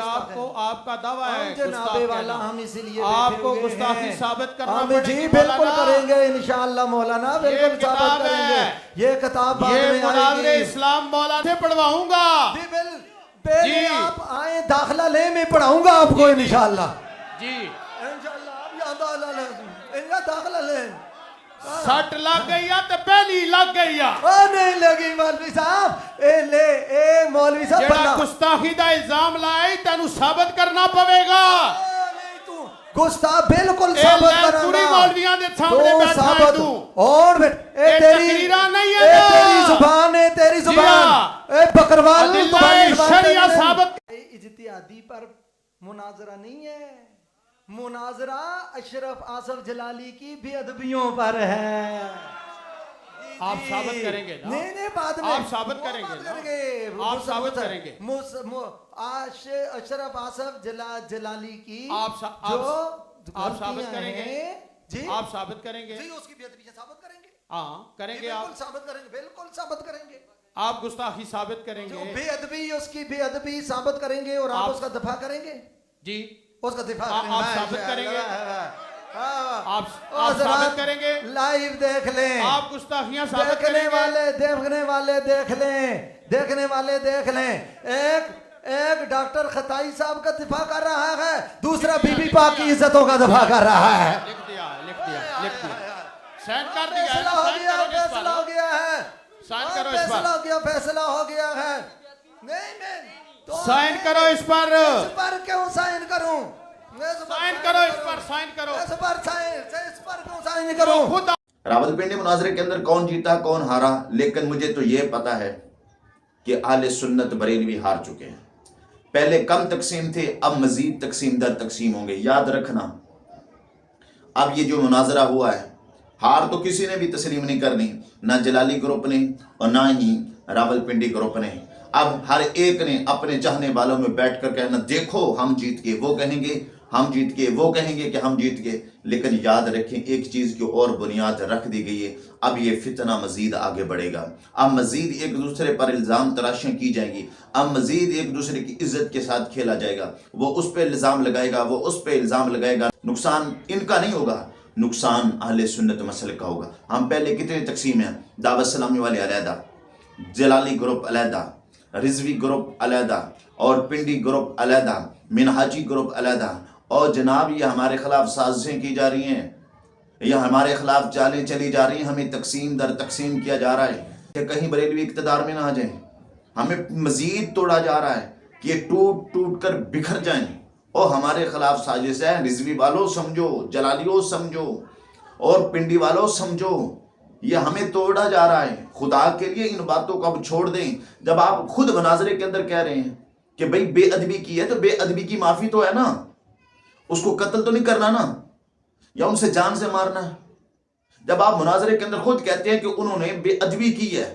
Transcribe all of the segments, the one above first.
आपको आपका दावा है जनाबे वाला हम इसीलिए आपको गुस्ताखी साबित करना पड़ेगी। जी बिल्कुल करेंगे इंशाअल्लाह मौलाना, बिल्कुल साबित करेंगे। ये किताब ये मुनाज़रे इस्लाम मौलाना से पढ़वाऊंगा जी। आप आए दाखिला ले, मैं पढ़ाऊंगा आपको इंशाअल्लाह जी। इंशाअल्लाह आप यहाँ दाखिला ले। सट लग गई या तो पहली लग गई या नहीं लगी मौलवी साहब। मौलवी साहब जेड़ा गुस्ताखी दा इल्जाम लाए तेनू साबित करना पवेगा। गुस्ताख बिल्कुल साबित करूंगा। पूरी मौलवियां दे सामने बैठा है तू। और तकरीरा नहीं है ना, तेरी जुबान है, तेरी जुबान बकरवाल शरिया साबित। इज्तिहादी पर मुनाजरा नहीं है, मुनाजरा अशरफ आसफ जलाली की बेअदबियों पर है। आप साबित करेंगे ना? नहीं बाद में आप साबित करेंगे ना? आप साबित करेंगे अशरफ आसफ जलाली की आप साबित करेंगे जी। आप साबित करेंगे जी, उसकी बेअदबी साबित करेंगे। हाँ करेंगे, आप साबित करेंगे, बिल्कुल साबित करेंगे। आप गुस्ताखी साबित करेंगे, बेअदबी उसकी बेअदबी साबित करेंगे और आप उसका दफा करेंगे जी। उसका दिफा आप साबित करेंगे, आप साबित करेंगे। लाइव देख लें, आप गुस्ताखियां साबित देखने करेंगे। वाले देख लें, देखने वाले देख लें। एक डॉक्टर खताई साहब का दिफा कर रहा है, दूसरा बीबी पाक की इज्जतों का दिफा कर रहा है। लिख दिया साइन कर दिया, फैसला हो गया है, साइन करो इस पर, फैसला हो गया है। नहीं साइन करो इस पर क्यों साइन करूं? साइन करो इस पर, साइन करो इस पर क्यों साइन करूं? रावलपिंडी मुनाजरे के अंदर कौन जीता कौन हारा, लेकिन मुझे तो ये पता है कि आले सुन्नत बरेलवी हार चुके हैं। पहले कम तकसीम थे, अब मजीद तकसीम दर तकसीम होंगे। याद रखना, अब ये जो मुनाजरा हुआ है, हार तो किसी ने भी तस्लीम नहीं करनी, ना जलाली ग्रुप ने और ना ही रावलपिंडी ग्रुप ने। अब हर एक ने अपने चाहने वालों में बैठकर कहना देखो हम जीत गए, वो कहेंगे हम जीत गए, वो कहेंगे कि हम जीत गए। लेकिन याद रखें, एक चीज़ की और बुनियाद रख दी गई है, अब ये फितना मजीद आगे बढ़ेगा। अब मजीद एक दूसरे पर इल्ज़ाम तराशें की जाएंगी, अब मजीद एक दूसरे की इज्जत के साथ खेला जाएगा। वो उस पर इल्ज़ाम लगाएगा, वो उस पर इल्ज़ाम लगाएगा। नुकसान इनका नहीं होगा, नुकसान अहले सुन्नत मसलक का होगा। हम पहले कितने तकसीम हैं, दावत सलामी वाले अलहदा, जलाली ग्रुप अलहदा, रिजवी ग्रुप अलहदा और पिंडी ग्रुप अलहदा, मिनहाजी ग्रुप अलहदा। और जनाब ये हमारे खिलाफ साजिशें की जा रही हैं, ये हमारे खिलाफ चालें चली जा रही हैं, हमें तकसीम दर तकसीम किया जा रहा है कि कहीं बरेलवी इक़्तिदार में ना आ जाएं। हमें मज़ीद तोड़ा जा रहा है कि ये टूट टूट कर बिखर जाएं। और हमारे खिलाफ साजिश है, रिजवी वालों समझो, जलालियों समझो और पिंडी वालों समझो, ये हमें तोड़ा जा रहा है। खुदा के लिए इन बातों को अब छोड़ दें। जब आप खुद मुनाजरे के अंदर कह रहे हैं कि भाई बेअदबी की है, तो बेअदबी की माफ़ी तो है ना, उसको कत्ल तो नहीं करना ना, या उनसे जान से मारना है। जब आप मुनाजरे के अंदर खुद कहते हैं कि उन्होंने बेअदबी की है,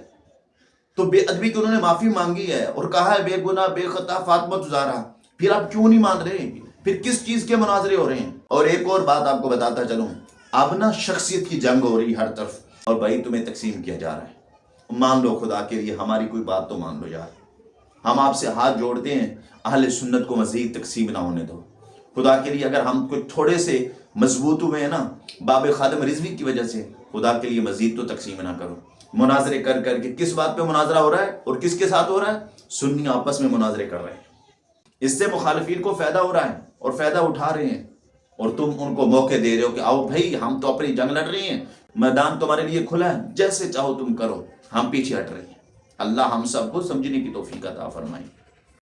तो बेअदबी की उन्होंने माफ़ी मांगी है और कहा है बेगुनाह बेखता फातिमा तुज़ारा, फिर आप क्यों नहीं मान रहे? फिर किस चीज़ के मुनाजरे हो रहे हैं? और एक और बात आपको बताता चलूँ, अब ना शख्सियत की जंग हो रही हर तरफ, और भाई तुम्हें तकसीम किया जा रहा है। मान लो खुदा के लिए हमारी कोई बात तो मान लो यार, हम आपसे हाथ जोड़ते हैं, अहले सुन्नत को मज़ीद तकसीम ना होने दो। खुदा के लिए अगर हम कोई थोड़े से मजबूत हुए हैं ना बाब खादम रिजवी की वजह से, खुदा के लिए मज़ीद तो तकसीम ना करो। मुनाजरे कर करके किस बात पे मुनाजरा हो रहा है और किसके साथ हो रहा है? सुन्नी आपस में मुनाजरे कर रहे हैं, इससे मुखालिफिन को फ़ायदा हो रहा है और फ़ायदा उठा रहे हैं, और तुम उनको मौके दे रहे हो कि आओ भाई हम तो अपनी जंग लड़ रहे हैं, मैदान तुम्हारे लिए खुला है, जैसे चाहो तुम करो, हम पीछे हट रहे हैं। अल्लाह हम सबको समझने की तौफीक अता फरमाए।